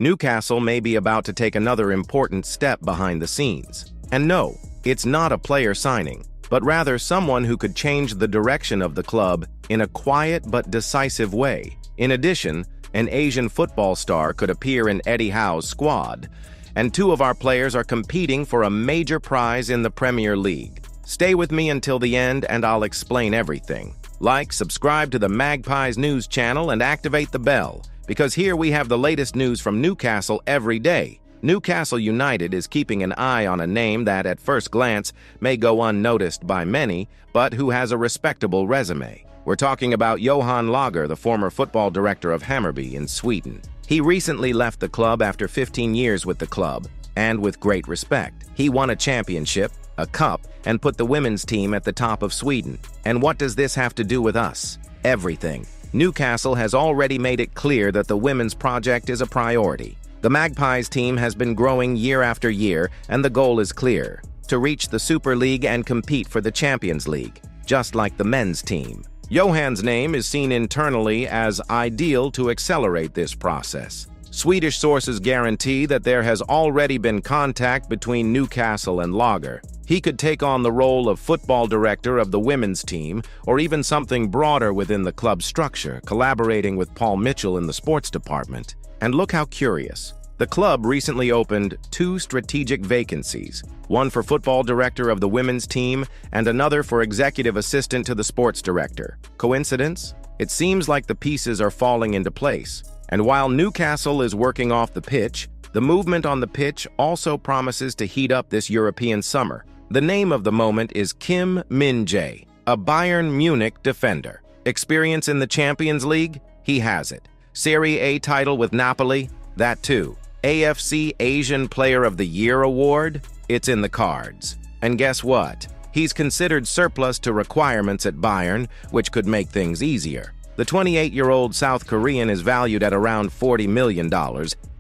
Newcastle may be about to take another important step behind the scenes. And no, it's not a player signing, but rather someone who could change the direction of the club in a quiet but decisive way. In addition, an Asian football star could appear in Eddie Howe's squad, and two of our players are competing for a major prize in the Premier League. Stay with me until the end and I'll explain everything. Like, subscribe to the Magpies news channel and activate the bell, because here we have the latest news from Newcastle every day. Newcastle United is keeping an eye on a name that, at first glance, may go unnoticed by many, but who has a respectable resume. We're talking about Johan Lager, the former football director of Hammarby in Sweden. He recently left the club after 15 years with the club, and with great respect. He won a championship, a cup, and put the women's team at the top of Sweden. And what does this have to do with us? Everything. Newcastle has already made it clear that the women's project is a priority. The Magpies team has been growing year after year, and the goal is clear: to reach the Super League and compete for the Champions League, just like the men's team. Johan's name is seen internally as ideal to accelerate this process. Swedish sources guarantee that there has already been contact between Newcastle and Lager. He could take on the role of football director of the women's team, or even something broader within the club structure, collaborating with Paul Mitchell in the sports department. And look how curious. The club recently opened 2 strategic vacancies, one for football director of the women's team and another for executive assistant to the sports director. Coincidence? It seems like the pieces are falling into place. And while Newcastle is working off the pitch, the movement on the pitch also promises to heat up this European summer. The name of the moment is Kim Min-jae, a Bayern Munich defender. Experience in the Champions League? He has it. Serie A title with Napoli? That too. AFC Asian Player of the Year award? It's in the cards. And guess what? He's considered surplus to requirements at Bayern, which could make things easier. The 28-year-old South Korean is valued at around $40 million,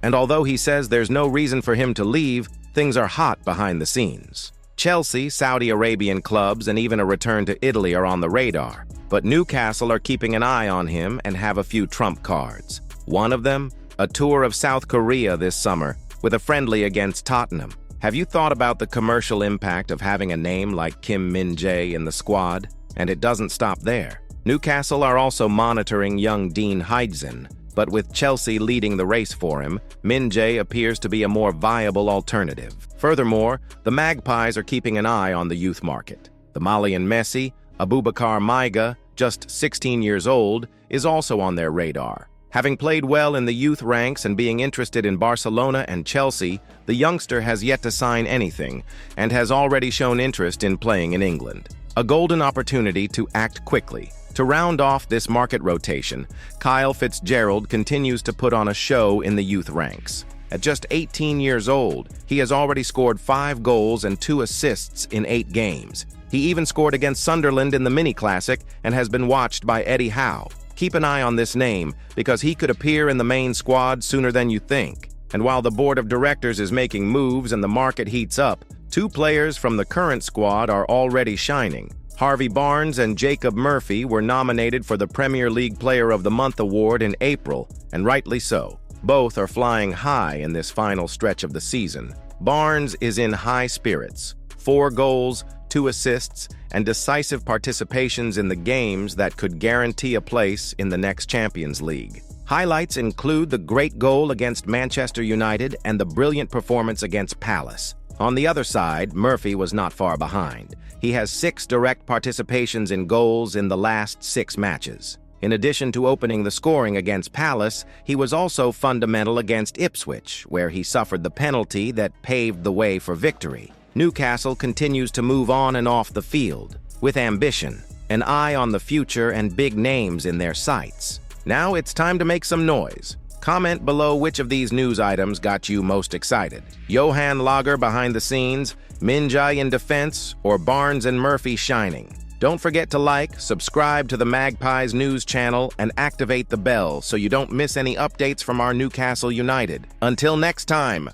and although he says there's no reason for him to leave, things are hot behind the scenes. Chelsea, Saudi Arabian clubs, and even a return to Italy are on the radar, but Newcastle are keeping an eye on him and have a few trump cards. One of them, a tour of South Korea this summer, with a friendly against Tottenham. Have you thought about the commercial impact of having a name like Kim Min-jae in the squad? And it doesn't stop there. Newcastle are also monitoring young Dean Heidzen, but with Chelsea leading the race for him, Min-jae appears to be a more viable alternative. Furthermore, the Magpies are keeping an eye on the youth market. The Malian Messi, Abubakar Maiga, just 16 years old, is also on their radar. Having played well in the youth ranks and being interested in Barcelona and Chelsea, the youngster has yet to sign anything and has already shown interest in playing in England. A golden opportunity to act quickly. To round off this market rotation, Kyle Fitzgerald continues to put on a show in the youth ranks. At just 18 years old, he has already scored 5 goals and 2 assists in 8 games. He even scored against Sunderland in the mini-classic and has been watched by Eddie Howe. Keep an eye on this name, because he could appear in the main squad sooner than you think. And while the board of directors is making moves and the market heats up, 2 players from the current squad are already shining. Harvey Barnes and Jacob Murphy were nominated for the Premier League Player of the Month award in April, and rightly so. Both are flying high in this final stretch of the season. Barnes is in high spirits. 4 goals, 2 assists, and decisive participations in the games that could guarantee a place in the next Champions League. Highlights include the great goal against Manchester United and the brilliant performance against Palace. On the other side, Murphy was not far behind. He has 6 direct participations in goals in the last 6 matches. In addition to opening the scoring against Palace, he was also fundamental against Ipswich, where he suffered the penalty that paved the way for victory. Newcastle continues to move on and off the field, with ambition, an eye on the future, and big names in their sights. Now it's time to make some noise. Comment below which of these news items got you most excited. Johan Lager behind the scenes, Min-jae in defense, or Barnes and Murphy shining? Don't forget to like, subscribe to the Magpies news channel, and activate the bell so you don't miss any updates from our Newcastle United. Until next time.